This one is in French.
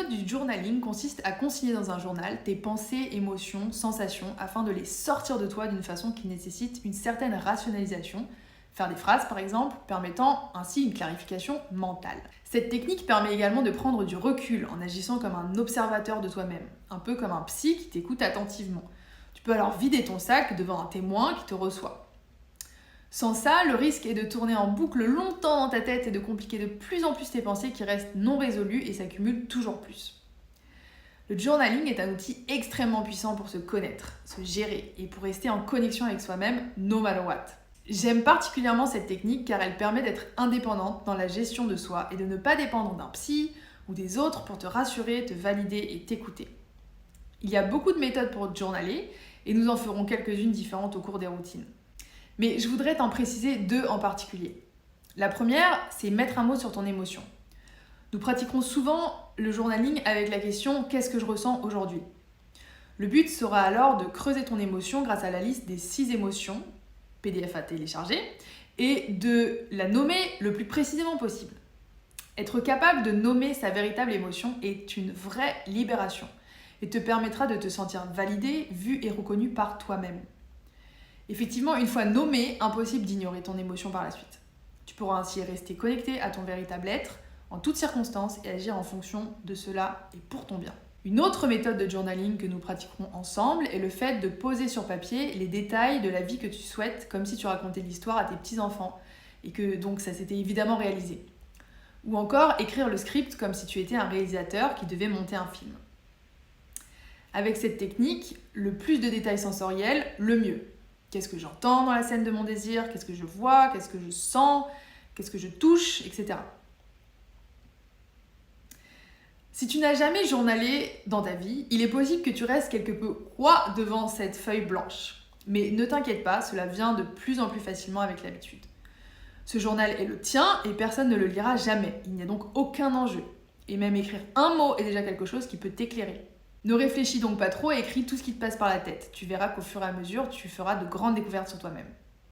méthode du journaling consiste à consigner dans un journal tes pensées, émotions, sensations afin de les sortir de toi d'une façon qui nécessite une certaine rationalisation. Faire des phrases par exemple, permettant ainsi une clarification mentale. Cette technique permet également de prendre du recul en agissant comme un observateur de toi-même, un peu comme un psy qui t'écoute attentivement. Tu peux alors vider ton sac devant un témoin qui te reçoit. Sans ça, le risque est de tourner en boucle longtemps dans ta tête et de compliquer de plus en plus tes pensées qui restent non résolues et s'accumulent toujours plus. Le journaling est un outil extrêmement puissant pour se connaître, se gérer et pour rester en connexion avec soi-même, no matter what. J'aime particulièrement cette technique car elle permet d'être indépendante dans la gestion de soi et de ne pas dépendre d'un psy ou des autres pour te rassurer, te valider et t'écouter. Il y a beaucoup de méthodes pour journaler et nous en ferons quelques-unes différentes au cours des routines. Mais je voudrais t'en préciser 2 en particulier. La première, c'est mettre un mot sur ton émotion. Nous pratiquerons souvent le journaling avec la question « Qu'est-ce que je ressens aujourd'hui ?» Le but sera alors de creuser ton émotion grâce à la liste des 6 émotions, PDF à télécharger, et de la nommer le plus précisément possible. Être capable de nommer sa véritable émotion est une vraie libération et te permettra de te sentir validé, vu et reconnu par toi-même. Effectivement, une fois nommé, impossible d'ignorer ton émotion par la suite. Tu pourras ainsi rester connecté à ton véritable être en toutes circonstances et agir en fonction de cela et pour ton bien. Une autre méthode de journaling que nous pratiquerons ensemble est le fait de poser sur papier les détails de la vie que tu souhaites, comme si tu racontais l'histoire à tes petits-enfants et que donc ça s'était évidemment réalisé. Ou encore écrire le script comme si tu étais un réalisateur qui devait monter un film. Avec cette technique, le plus de détails sensoriels, le mieux. Qu'est-ce que j'entends dans la scène de mon désir? Qu'est-ce que je vois? Qu'est-ce que je sens? Qu'est-ce que je touche? Etc. Si tu n'as jamais journalé dans ta vie, il est possible que tu restes quelque peu roi devant cette feuille blanche. Mais ne t'inquiète pas, cela vient de plus en plus facilement avec l'habitude. Ce journal est le tien et personne ne le lira jamais. Il n'y a donc aucun enjeu. Et même écrire un mot est déjà quelque chose qui peut t'éclairer. Ne réfléchis donc pas trop et écris tout ce qui te passe par la tête. Tu verras qu'au fur et à mesure, tu feras de grandes découvertes sur toi-même.